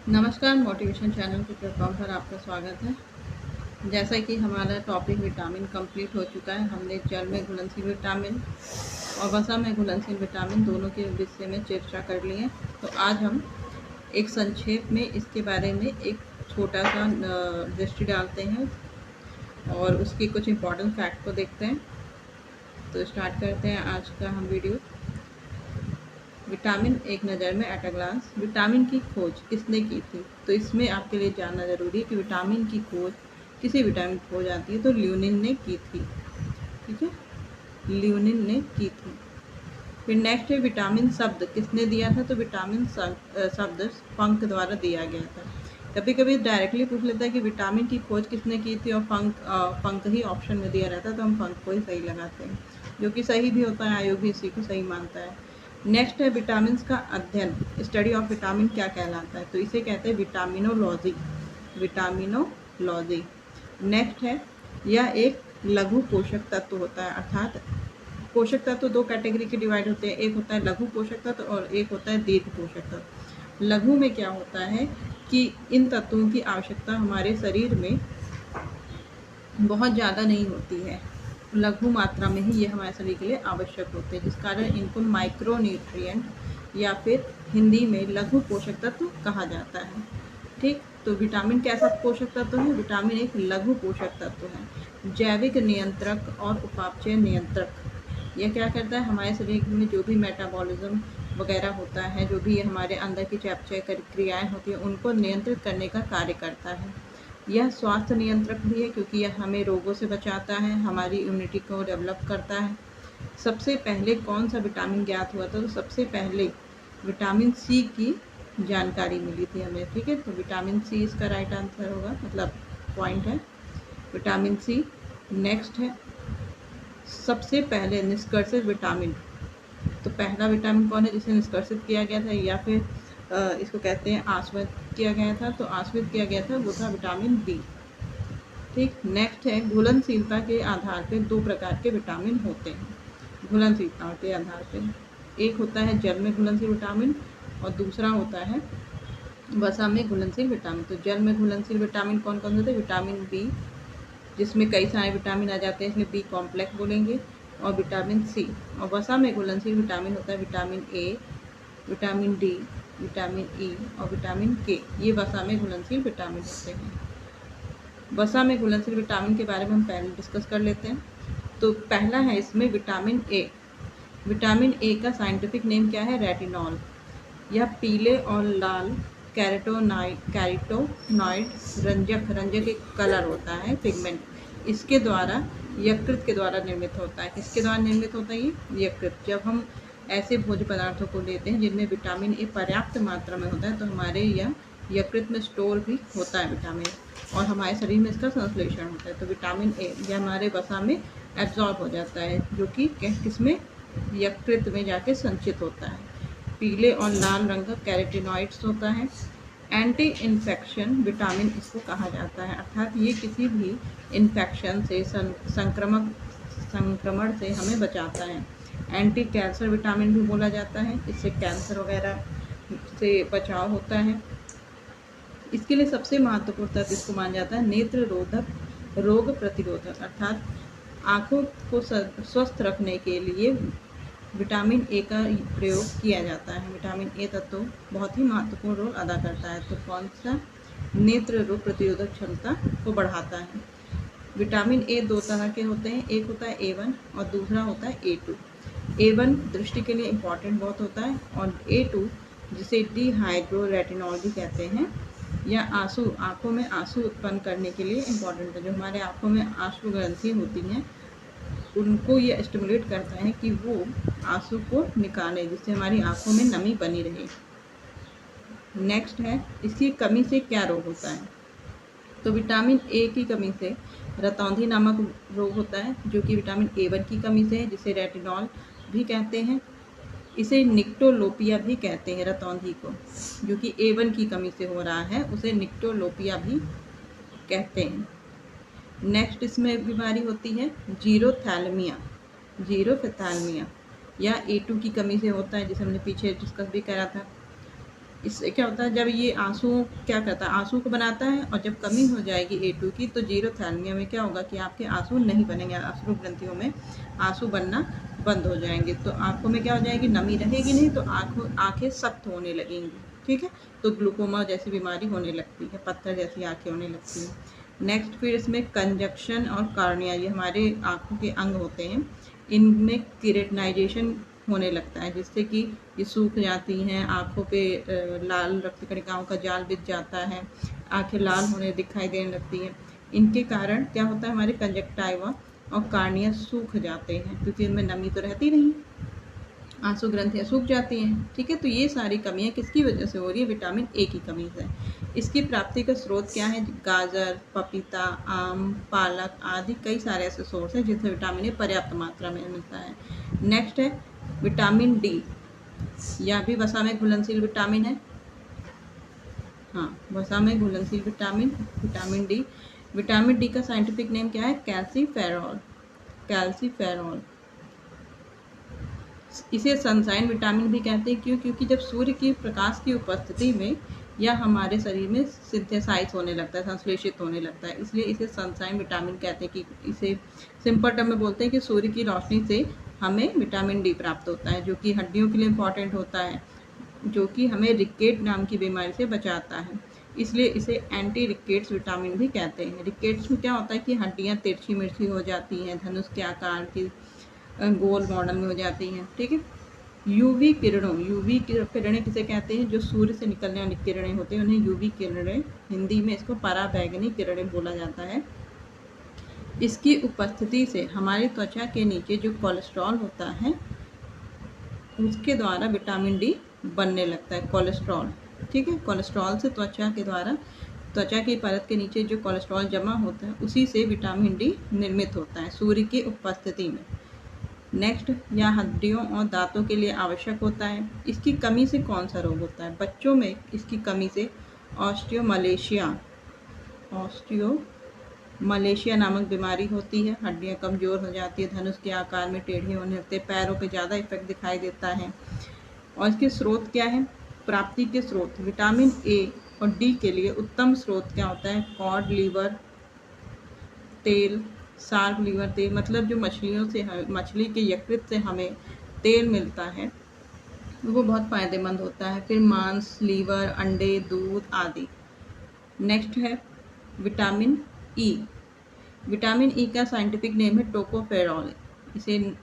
नमस्कार, motivation channel के platform पर आपका स्वागत है। जैसा कि हमारा टॉपिक विटामिन कंप्लीट हो चुका है, हमने जल में घुलनशील विटामिन और वसा में घुलनशील विटामिन दोनों के विषय में चर्चा कर ली है। तो आज हम एक संक्षेप में इसके बारे में एक छोटा सा दृष्टि डालते हैं और उसकी कुछ इम्पोर्टेंट फैक्ट को देखते हैं। तो स्टार्ट करते हैं आज का हम वीडियो। विटामिन एक नज़र में एट अ ग्लांस। विटामिन की खोज किसने की थी? तो इसमें आपके लिए जानना ज़रूरी है कि विटामिन की खोज, किसी विटामिन की खोज आती है तो ल्यूनिन ने की थी। ठीक है, ल्यूनिन ने की थी। फिर नेक्स्ट है विटामिन शब्द किसने दिया था? तो विटामिन शब्द फंक द्वारा दिया गया था। कभी कभी डायरेक्टली पूछ लेता है कि विटामिन की खोज किसने की थी और फंक ही ऑप्शन में दिया रहता है, तो हम फंक को ही सही लगाते हैं, जो कि सही भी होता है। आयोग भी इसी को सही मानता है। नेक्स्ट है विटामिन का अध्ययन, स्टडी ऑफ विटामिन क्या कहलाता है? तो इसे कहते हैं विटामिनोलॉजी। विटामिनोलॉजी। नेक्स्ट है यह एक लघु पोषक तत्व होता है, अर्थात पोषक तत्व दो कैटेगरी के डिवाइड होते हैं। एक होता है लघु पोषक तत्व और एक होता है दीर्घ पोषक तत्व। लघु में क्या होता है कि इन तत्वों की आवश्यकता हमारे शरीर में बहुत ज़्यादा नहीं होती है, लघु मात्रा में ही ये हमारे शरीर के लिए आवश्यक होते हैं, जिस कारण इनको माइक्रोन्यूट्रिएंट या फिर हिंदी में लघु पोषक तत्व कहा जाता है। ठीक, तो विटामिन कैसा पोषक तत्व है? विटामिन एक लघु पोषक तत्व है। जैविक नियंत्रक और उपापचय नियंत्रक। यह क्या करता है? हमारे शरीर में जो भी मेटाबॉलिज्म वगैरह होता है, जो भी हमारे अंदर की चयापचय क्रियाएँ होती हैं, उनको नियंत्रित करने का कार्य करता है। यह स्वास्थ्य नियंत्रक भी है, क्योंकि यह हमें रोगों से बचाता है, हमारी इम्यूनिटी को डेवलप करता है। सबसे पहले कौन सा विटामिन ज्ञात हुआ था? तो सबसे पहले विटामिन सी की जानकारी मिली थी हमें। ठीक है, तो विटामिन सी इसका राइट आंसर होगा, मतलब पॉइंट है विटामिन सी। नेक्स्ट है सबसे पहले निष्कर्षित विटामिन। तो पहला विटामिन कौन है जिसे निष्कर्षित किया गया था या फिर इसको कहते हैं आश्रित किया गया था? तो आश्रित किया गया था, वो था विटामिन बी। ठीक, नेक्स्ट है घुलनशीलता के आधार पर दो प्रकार के विटामिन होते हैं। घुलनशीलता के आधार पर एक होता है जल में घुलनशील विटामिन और दूसरा होता है वसा में घुलनशील विटामिन। तो जल में घुलनशील विटामिन कौन कौन से होते हैं? विटामिन बी, जिसमें कई सारे विटामिन आ जाते हैं, इसलिए बी कॉम्प्लेक्स बोलेंगे, और विटामिन सी। और वसा में घुलनशील विटामिन होता है vitamin A, vitamin D, vitamin E और विटामिन के। ये वसा में घुलनशील विटामिन होते हैं। वसा में घुलनशील विटामिन के बारे में हम पहले डिस्कस कर लेते हैं। तो पहला है इसमें विटामिन ए। विटामिन ए का साइंटिफिक नेम क्या है? रेटिनॉल। यह पीले और लाल कैरोटीनॉइड रंजक एक कलर होता है, पिगमेंट, इसके द्वारा यकृत के द्वारा निर्मित होता है। किसके द्वारा निर्मित होता है? ये यकृत। जब हम ऐसे भोज्य पदार्थों को लेते हैं जिनमें विटामिन ए पर्याप्त मात्रा में होता है, तो हमारे यह यकृत में स्टोर भी होता है विटामिन, और हमारे शरीर में इसका संश्लेषण होता है। तो विटामिन ए यह हमारे वसा में एब्जॉर्ब हो जाता है, जो कि किसमें? यकृत में जाके संचित होता है। पीले और लाल रंग का कैरोटीनॉइड्स होता है। एंटी इन्फेक्शन विटामिन इसको कहा जाता है, अर्थात ये किसी भी इन्फेक्शन से संक्रमण से हमें बचाता है। एंटी कैंसर विटामिन भी बोला जाता है, इससे कैंसर वगैरह से बचाव होता है। इसके लिए सबसे महत्वपूर्ण तत्व इसको माना जाता है नेत्र रोधक, रोग प्रतिरोधक, अर्थात आँखों को स्वस्थ रखने के लिए विटामिन ए का प्रयोग किया जाता है। विटामिन ए तत्व बहुत ही महत्वपूर्ण रोल अदा करता है। तो कौन सा? नेत्र रोग प्रतिरोधक क्षमता को बढ़ाता है। विटामिन ए दो तरह के होते हैं, एक होता है A1 और दूसरा होता है A2। A1 दृष्टि के लिए इम्पॉर्टेंट बहुत होता है, और A2 जिसे डिहाइड्रो रेटिनॉल भी कहते हैं, या आंसू, आँखों में आंसू उत्पन्न करने के लिए इम्पॉर्टेंट है। जो हमारे आँखों में आंसू ग्रंथि होती हैं, उनको ये स्टिमुलेट करता है कि वो आंसू को निकालें, जिससे हमारी आंखों में नमी बनी रहे। नेक्स्ट है इसकी कमी से क्या रोग होता है? तो विटामिन ए की कमी से रतौंधी नामक रोग होता है, जो कि विटामिन A1 की कमी से है, जिसे रेटिनॉल भी कहते हैं। इसे निक्टोलोपिया भी कहते हैं, रतौंधी को, जो कि A1 की कमी से हो रहा है, उसे निक्टोलोपिया भी कहते हैं। नेक्स्ट इसमें बीमारी होती है जीरोथैलेमिया, या A2 की कमी से होता है, जिसे हमने पीछे डिस्कस भी करा था। इससे क्या होता है, जब ये आंसू क्या करता है, आंसू को बनाता है, और जब कमी हो जाएगी A2 की तो जीरोथैल्मिया में क्या होगा कि आपके आंसू नहीं बनेंगे, अश्रु ग्रंथियों में आंसू बनना बंद हो जाएंगे। तो आंखों में क्या हो जाएगी, नमी रहेगी नहीं, तो आंखें सख्त होने लगेंगी। ठीक है, तो ग्लूकोमा जैसी बीमारी होने लगती है, पत्थर जैसी आंखें होने लगती हैं। नेक्स्ट फिर इसमें कंजक्शन और कार्निया, ये हमारे आंखों के अंग होते हैं, इनमें किरेटनाइजेशन होने लगता है, जिससे कि ये सूख जाती हैं, आंखों पे लाल रक्त कणिकाओं का जाल बिछ जाता है, आंखें लाल होने दिखाई देने लगती हैं। इनके कारण क्या होता है, हमारे कंजक्टाइवा और कार्निया सूख जाते हैं, क्योंकि इनमें नमी तो रहती नहीं, आंसू ग्रंथियाँ सूख जाती हैं। ठीक है, तो ये सारी कमियाँ किसकी वजह से हो रही है, विटामिन ए की कमी से। इसकी प्राप्ति का स्रोत क्या है, गाजर, पपीता, आम, पालक आदि कई सारे ऐसे सोर्स हैं जिससे विटामिन ए पर्याप्त मात्रा में मिलता है। नेक्स्ट है विटामिन डी, यह भी वसा में घुलनशील विटामिन है। हाँ, वसा में घुलनशील vitamin, vitamin D. Vitamin D का साइंटिफिक नेम क्या है, कैल्सीफेरॉल, कैल्सीफेरॉल। इसे सनशाइन विटामिन भी कहते हैं, क्यों, क्योंकि जब सूर्य की प्रकाश की उपस्थिति में यह हमारे शरीर में सिंथेसाइज होने लगता है, संश्लेषित होने लगता है, इसलिए इसे सनशाइन विटामिन कहते हैं। कि इसे सिंपल टर्म में बोलते हैं कि सूर्य की रोशनी से हमें विटामिन डी प्राप्त होता है, जो कि हड्डियों के लिए इम्पॉर्टेंट होता है, जो कि हमें रिकेट नाम की बीमारी से बचाता है, इसलिए इसे एंटी रिकेट्स विटामिन भी कहते हैं। रिकेट्स में क्या होता है कि हड्डियाँ तिरछी मिर्ची हो जाती हैं, धनुष के आकार की गोल मॉडल में हो जाती हैं। ठीक है, यूवी किरणों, यूवी किरणें किसे कहते हैं, जो सूर्य से निकलने वाली किरणें होती हैं उन्हें यूवी किरणें, हिंदी में इसको पराबैंगनी किरणें बोला जाता है। इसकी उपस्थिति से हमारी त्वचा के नीचे जो कोलेस्ट्रॉल होता है उसके द्वारा विटामिन डी बनने लगता है, कोलेस्ट्रॉल। ठीक है, कोलेस्ट्रॉल से त्वचा के द्वारा, त्वचा की परत के नीचे जो कोलेस्ट्रॉल जमा होता है उसी से विटामिन डी निर्मित होता है सूर्य की उपस्थिति में। नेक्स्ट, यह हड्डियों और दांतों के लिए आवश्यक होता है। इसकी कमी से कौन सा रोग होता है, बच्चों में इसकी कमी से ऑस्टियोमलेशिया, ऑस्टियोमलेशिया नामक बीमारी होती है, हड्डियां कमज़ोर हो जाती है, धनुष के आकार में टेढ़े होने लगते, पैरों पे ज़्यादा इफेक्ट दिखाई देता है। और इसके स्रोत क्या है, प्राप्ति के स्रोत, विटामिन ए और डी के लिए उत्तम स्रोत क्या होता है, कॉड लीवर तेल, शार्क लीवर तेल, मतलब जो मछलियों से, मछली के यकृत से हमें तेल मिलता है वो बहुत फ़ायदेमंद होता है। फिर मांस, लीवर, अंडे, दूध आदि। नेक्स्ट है विटामिन ई। विटामिन ई का साइंटिफिक नेम है टोकोफेरॉल, इसे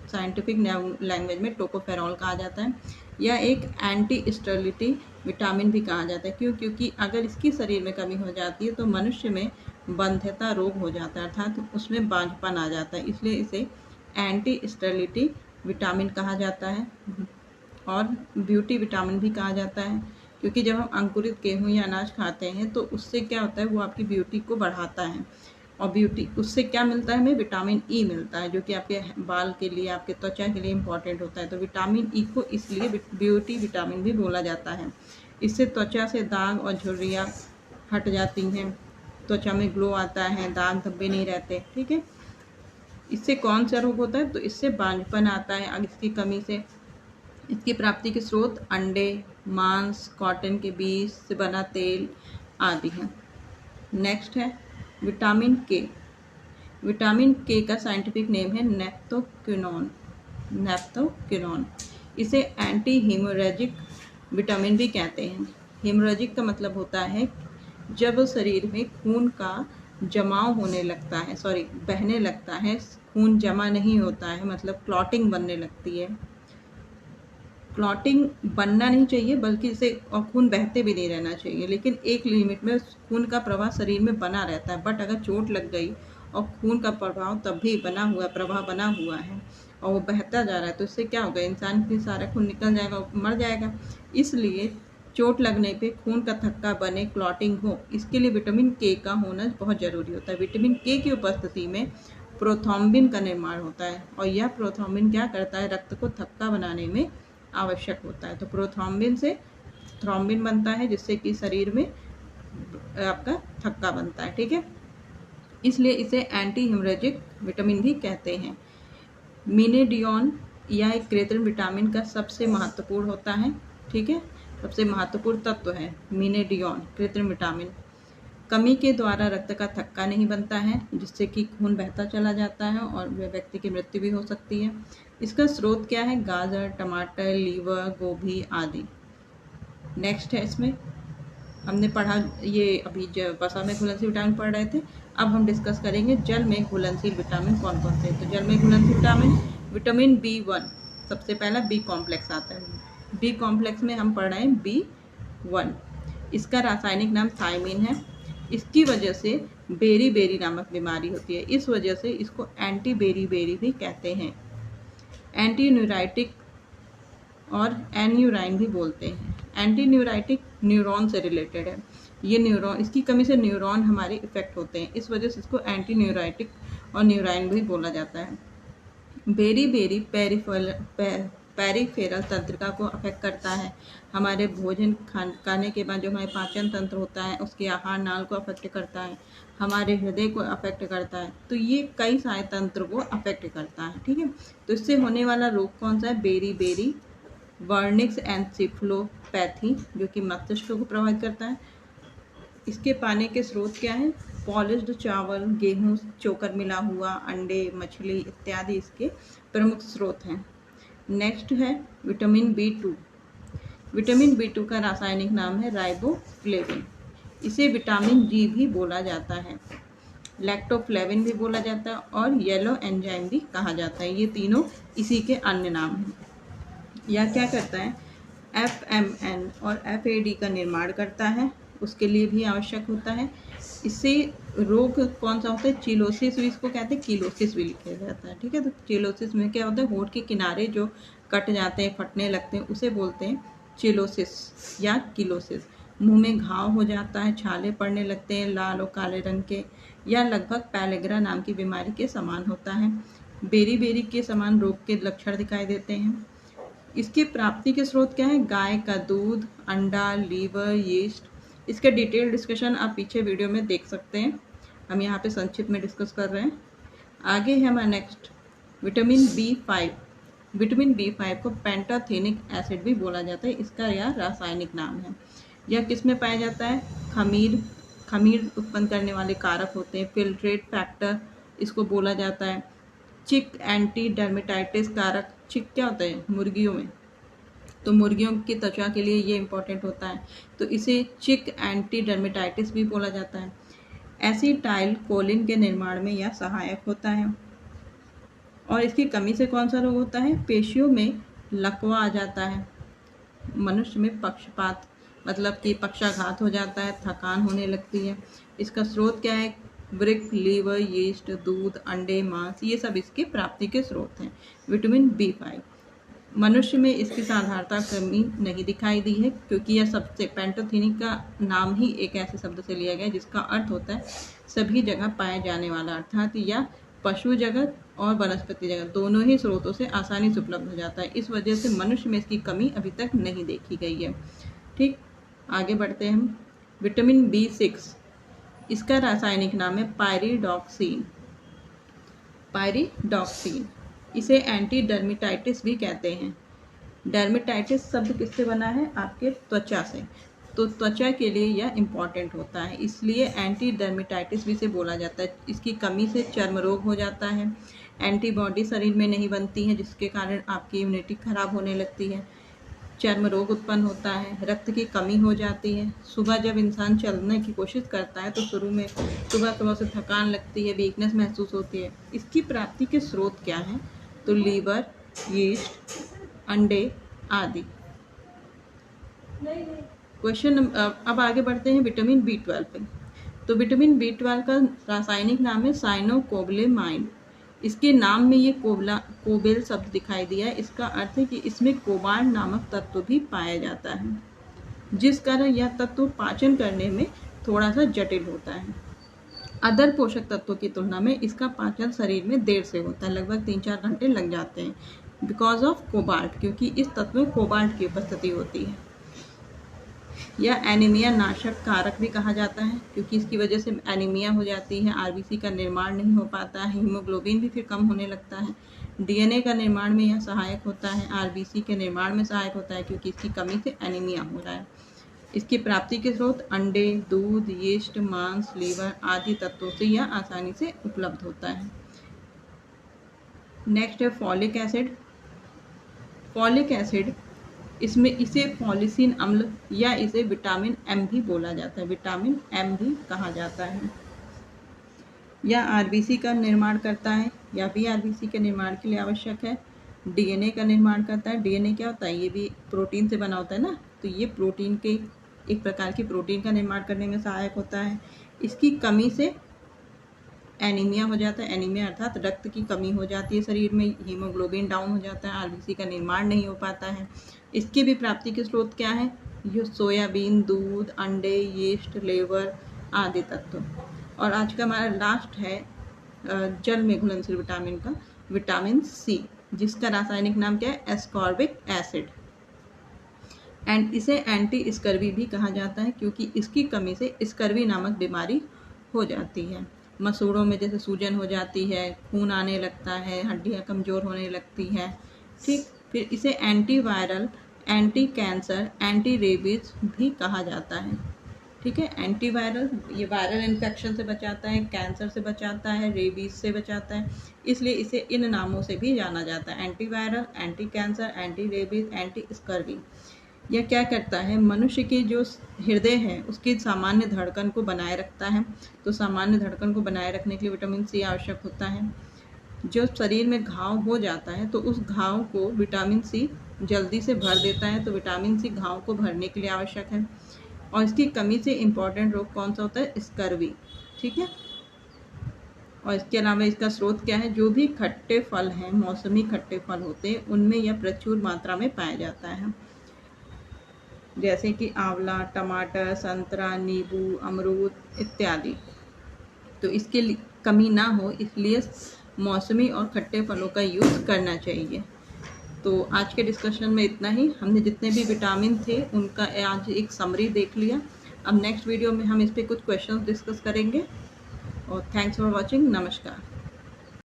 साइंटिफिक लैंग्वेज में टोकोफेरॉल कहा जाता है। यह एक एंटी स्टेरिलिटी विटामिन भी कहा जाता है, क्यों, क्योंकि अगर इसकी शरीर में कमी हो जाती है तो मनुष्य में बंध्यता रोग हो जाता है, अर्थात उसमें बांझपन आ जाता है, इसलिए इसे एंटी स्टेरिलिटी विटामिन कहा जाता है। और ब्यूटी विटामिन भी कहा जाता है, क्योंकि जब हम अंकुरित गेहूँ या अनाज खाते हैं तो उससे क्या होता है, वो आपकी ब्यूटी को बढ़ाता है, और ब्यूटी उससे क्या मिलता है, हमें विटामिन ई मिलता है, जो कि आपके बाल के लिए, आपके त्वचा के लिए इम्पॉर्टेंट होता है। तो विटामिन ई को इसलिए ब्यूटी विटामिन भी बोला जाता है। इससे त्वचा से दाग और झुर्रियाँ हट जाती हैं, त्वचा में ग्लो आता है, दाग धब्बे नहीं रहते। ठीक है, इससे कौन सा रोग होता है, तो इससे बांझपन आता है अगर इसकी कमी से। इसकी प्राप्ति के स्रोत अंडे, मांस, कॉटन के बीज से बना तेल आदि हैं। नेक्स्ट है विटामिन के। विटामिन के का साइंटिफिक नेम है नेप्थोक्विनोन, नेप्थोक्विनोन। इसे एंटी हीमोरेजिक विटामिन भी कहते हैं। हीमोरेजिक का मतलब होता है जब शरीर में खून का जमाव होने लगता है, बहने लगता है, खून जमा नहीं होता है, मतलब क्लॉटिंग बनने लगती है। क्लॉटिंग बनना नहीं चाहिए, बल्कि इसे, और खून बहते भी नहीं रहना चाहिए, लेकिन एक लिमिट में खून का प्रवाह शरीर में बना रहता है। बट अगर चोट लग गई और खून का प्रभाव तब भी प्रवाह बना हुआ है और वो बहता जा रहा है, तो इससे क्या होगा, इंसान की सारा खून निकल जाएगा, मर जाएगा। इसलिए चोट लगने पे खून का थक्का बने, क्लॉटिंग हो, इसके लिए विटामिन के का होना बहुत ज़रूरी होता है। विटामिन के की उपस्थिति में प्रोथ्रोम्बिन का निर्माण होता है, और यह प्रोथ्रोम्बिन क्या करता है, रक्त को थक्का बनाने में आवश्यक होता है। तो प्रोथ्रोम्बिन से थ्रोम्बिन बनता है, जिससे कि शरीर में आपका थक्का बनता है। ठीक है, इसलिए इसे एंटी हेमरेजिक विटामिन भी कहते हैं। मिनेडियोन यह एक कृत्रिम विटामिन का सबसे महत्वपूर्ण होता है। ठीक है, सबसे महत्वपूर्ण तत्व है मिनेडियन कृत्रिम विटामिन। कमी के द्वारा रक्त का थक्का नहीं बनता है, जिससे कि खून बहता चला जाता है और व्यक्ति की मृत्यु भी हो सकती है। इसका स्रोत क्या है? गाजर, टमाटर, लीवर, गोभी आदि। नेक्स्ट है, इसमें हमने पढ़ा ये अभी वसा में घुलनशील विटामिन पढ़ रहे थे। अब हम डिस्कस करेंगे जल में घुलनशील विटामिन कौन कौन से। तो जल में घुलनशील विटामिन B1 सबसे पहला बी कॉम्प्लेक्स आता है। बी कॉम्प्लेक्स में हम पढ़ रहे हैं B1। इसका रासायनिक नाम थायमीन है। इसकी वजह से बेरी बेरी नामक बीमारी होती है। इस वजह से इसको एंटी बेरी बेरी भी कहते हैं। एंटी न्यूराइटिक और एन्यूराइन भी बोलते हैं। एंटी न्यूराइटिक न्यूरॉन से रिलेटेड है। ये न्यूरॉन, इसकी कमी से न्यूरॉन हमारे इफेक्ट होते हैं, इस वजह से इसको एंटी न्यूराइटिक और न्यूराइन भी बोला जाता है। बेरी बेरी पेरिफेरल तंत्रिका को अफेक्ट करता है। हमारे भोजन खाने के बाद जो हमारे पाचन तंत्र होता है उसके आहार नाल को अफेक्ट करता है, हमारे हृदय को अफेक्ट करता है। तो ये कई सारे तंत्र को अफेक्ट करता है। ठीक है, तो इससे होने वाला रोग कौन सा है? बेरी बेरी वर्निक्स एंसेफेलोपैथी, जो कि मस्तिष्क को प्रभावित करता है। इसके पाने के स्रोत क्या है? पॉलिश्ड चावल, गेहूं, चोकर मिला हुआ, अंडे, मछली इत्यादि इसके प्रमुख स्रोत हैं। नेक्स्ट है विटामिन B2। विटामिन B2 का रासायनिक नाम है राइबोफ्लेविन। इसे विटामिन G भी बोला जाता है, लैक्टोफ्लेविन भी बोला जाता है और येलो एंजाइम भी कहा जाता है। ये तीनों इसी के अन्य नाम हैं। यह क्या करता है? FMN और FAD का निर्माण करता है, उसके लिए भी आवश्यक होता है। इससे रोग कौन सा होता है? चिलोसिस भी इसको कहते हैं, किलोसिस भी लिखा जाता है। ठीक है, तो चिलोसिस में क्या होता है? होंठ के किनारे जो कट जाते हैं, फटने लगते हैं, उसे बोलते हैं चिलोसिस या किलोसिस। मुंह में घाव हो जाता है, छाले पड़ने लगते हैं लाल और काले रंग के, या लगभग पैलेग्रा नाम की बीमारी के समान होता है। बेरी बेरी के समान रोग के लक्षण दिखाई देते हैं। इसकी प्राप्ति के स्रोत क्या है? गाय का दूध, अंडा, लीवर, यीस्ट। इसका डिटेल डिस्कशन आप पीछे वीडियो में देख सकते हैं, हम यहाँ पे संक्षिप्त में डिस्कस कर रहे हैं। आगे है हमारा next vitamin B5। Vitamin B5 को पेंटाथेनिक एसिड भी बोला जाता है, इसका यह रासायनिक नाम है। यह किस में पाया जाता है? खमीर उत्पन्न करने वाले कारक होते हैं, फिल्ट्रेट फैक्टर इसको बोला जाता है। चिक एंटी डर्मेटाइटिस कारक। चिक क्या होता है? मुर्गियों में, तो मुर्गियों की त्वचा के लिए ये इंपॉर्टेंट होता है, तो इसे चिक एंटी डर्मेटाइटिस भी बोला जाता है। एसिटाइल कोलिन के निर्माण में यह सहायक होता है। और इसकी कमी से कौन सा रोग होता है? पेशियों में लकवा आ जाता है, मनुष्य में पक्षपात मतलब कि पक्षाघात हो जाता है, थकान होने लगती है। इसका स्रोत क्या है? वृक्क, लीवर, यीस्ट, दूध, अंडे, मांस, ये सब इसकी प्राप्ति के स्रोत हैं। विटामिन B5 मनुष्य में इसकी साधारणता कमी नहीं दिखाई दी है, क्योंकि यह सबसे पेंटाथेनिक का नाम ही एक ऐसे शब्द से लिया गया जिसका अर्थ होता है सभी जगह पाए जाने वाला, अर्थात यह पशु जगत और वनस्पति जगत दोनों ही स्रोतों से आसानी से उपलब्ध हो जाता है। इस वजह से मनुष्य में इसकी कमी अभी तक नहीं देखी गई है। ठीक, आगे बढ़ते हैं हम। विटामिन B6, इसका रासायनिक नाम है पायरिडॉक्सिन। इसे एंटी डर्मेटाइटिस भी कहते हैं। डर्मेटाइटिस शब्द किससे बना है? आपके त्वचा से, तो त्वचा के लिए यह इम्पॉर्टेंट होता है, इसलिए एंटी डर्मेटाइटिस भी इसे बोला जाता है। इसकी कमी से चर्म रोग हो जाता है, एंटीबॉडी शरीर में नहीं बनती है, जिसके कारण आपकी इम्यूनिटी खराब होने लगती है, चर्म रोग उत्पन्न होता है, रक्त की कमी हो जाती है। सुबह जब इंसान चलने की कोशिश करता है तो शुरू में सुबह से थकान लगती है, वीकनेस महसूस होती है। इसकी प्राप्ति के स्रोत क्या हैं? तो लीवर, यीस्ट, अंडे आदि। क्वेश्चन अब आगे बढ़ते हैं विटामिन B12 पे। तो विटामिन B12 का रासायनिक नाम है साइनोकोबालेमाइन। इसके नाम में ये कोबेल शब्द दिखाई दिया है, इसका अर्थ है कि इसमें कोबाल्ट नामक तत्व भी पाया जाता है, जिस कारण यह तत्व पाचन करने में थोड़ा सा जटिल होता है। अदर पोषक तत्वों की तुलना में इसका पाचन शरीर में देर से होता है, लगभग 3-4 घंटे लग जाते हैं, बिकॉज ऑफ कोबाल्ट, क्योंकि इस तत्व में कोबाल्ट की उपस्थिति होती है। यह एनीमिया नाशक कारक भी कहा जाता है, क्योंकि इसकी वजह से एनीमिया हो जाती है, आरबीसी का निर्माण नहीं हो पाता है, हीमोग्लोबिन भी फिर कम होने लगता है, डीएनए का निर्माण में यह सहायक होता है। आरबीसी के निर्माण में सहायक होता है क्योंकि इसकी कमी से एनीमिया हो रहा है। इसकी प्राप्ति के स्रोत अंडे, दूध, यीस्ट, मांस, लीवर आदि तत्वों से यह आसानी से उपलब्ध होता है। नेक्स्ट है फॉलिक एसिड। फॉलिक एसिड इसमें इसे फॉलिसिन अम्ल या इसे विटामिन एम भी बोला जाता है, विटामिन एम भी कहा जाता है। यह आरबीसी का निर्माण करता है, यह भी आरबीसी के निर्माण के लिए आवश्यक है। डीएनए का निर्माण करता है। डीएनए क्या होता है? ये भी प्रोटीन से बना होता है ना, तो ये प्रोटीन के एक प्रकार की प्रोटीन का निर्माण करने में सहायक होता है। इसकी कमी से एनीमिया हो जाता है। एनीमिया अर्थात रक्त की कमी हो जाती है शरीर में, हीमोग्लोबिन डाउन हो जाता है, आरबीसी का निर्माण नहीं हो पाता है। इसकी भी प्राप्ति के स्रोत क्या है? ये सोयाबीन, दूध, अंडे, यीस्ट, लीवर आदि तत्व। और आज का हमारा लास्ट है जल में घुलनशील विटामिन का विटामिन सी, जिसका रासायनिक नाम क्या है? Ascorbic acid. एंड इसे एंटी स्कर्वी भी कहा जाता है क्योंकि इसकी कमी से स्कर्वी नामक बीमारी हो जाती है। मसूड़ों में जैसे सूजन हो जाती है, खून आने लगता है, हड्डियां कमज़ोर होने लगती है। ठीक, फिर इसे antiviral, anti cancer, anti rabies भी कहा जाता है। ठीक है, एंटीवायरल ये वायरल इन्फेक्शन से बचाता है, कैंसर से बचाता है, रेबीज से बचाता है, इसलिए इसे इन नामों से भी जाना जाता है, antiviral, anti cancer, anti rabies, anti scurvy. यह क्या करता है? मनुष्य की जो हृदय है उसकी सामान्य धड़कन को बनाए रखता है। तो सामान्य धड़कन को बनाए रखने के लिए विटामिन सी आवश्यक होता है। जो शरीर में घाव हो जाता है तो उस घाव को विटामिन सी जल्दी से भर देता है, तो विटामिन सी घाव को भरने के लिए आवश्यक है। और इसकी कमी से इम्पॉर्टेंट रोग कौन सा होता है? स्कर्वी। ठीक है, और इसके अलावा इसका स्रोत क्या है? जो भी खट्टे फल हैं, मौसमी खट्टे फल होते हैं, उनमें यह प्रचुर मात्रा में पाया जाता है, जैसे कि आंवला, टमाटर, संतरा, नींबू, अमरूद इत्यादि। तो इसके कमी ना हो इसलिए मौसमी और खट्टे फलों का यूज़ करना चाहिए। तो आज के डिस्कशन में इतना ही। हमने जितने भी विटामिन थे उनका आज एक समरी देख लिया। अब नेक्स्ट वीडियो में हम इस पर कुछ क्वेश्चंस डिस्कस करेंगे। और थैंक्स फॉर वॉचिंग। नमस्कार।